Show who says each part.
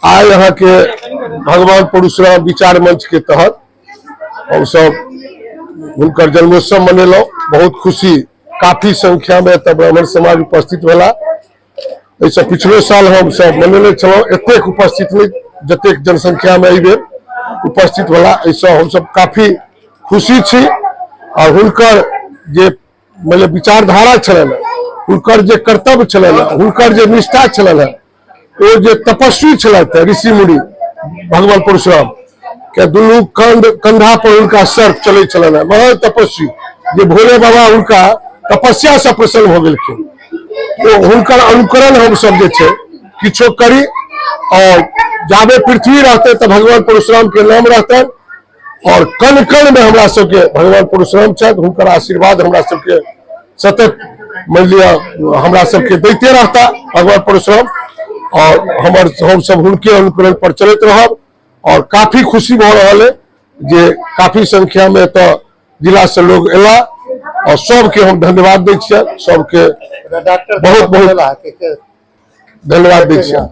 Speaker 1: आज यहाँ के भगवान परशुराम विचार मंच के तहत हम सब उनकर जन्मोत्सव मनेलौ। बहुत खुशी, काफी संख्या में ब्राह्मण समाज उपस्थित भेला। ऐसे पिछले साल हम सब मनेले छलौ, एतेक उपस्थित नहीं जतेक जनसंख्या में एहि बेर उपस्थित भेला। ऐसे हम सब काफी खुशी छी। और हुनकर जे मतलब विचारधारा छलनि, हुनकर जे कर्तव्य छलनि, हुनकर जे निष्ठा छलनि, वो जे तपस्वी छलथि ऋषि मुनि भगवान परशुराम के दुनू कंधा पर उनका सर चले छलनि, महान तपस्वी जे भोले बाबा उनका तपस्या से प्रसन्न हो गेलखिन। तो हुनकर अनुकरण हम सब जे छै किछो करी, और जाबे पृथ्वी रहते तो भगवान परशुराम के नाम रहते। और कण कण में हमरा सबके भगवान परशुराम छथि, हुनकर आशीर्वाद हमरा सबके सतत मान लिया हमरा सबके दैते रहता भगवान परशुराम। और हम सब हुनके अनुकरण पर चलते रहब। और काफी खुशी भ रहल है जे काफी संख्या में तो जिला से लोग एला, और सबके हम धन्यवाद दै छियनि। सबके बहुत बहुत धन्यवाद दै छियनि।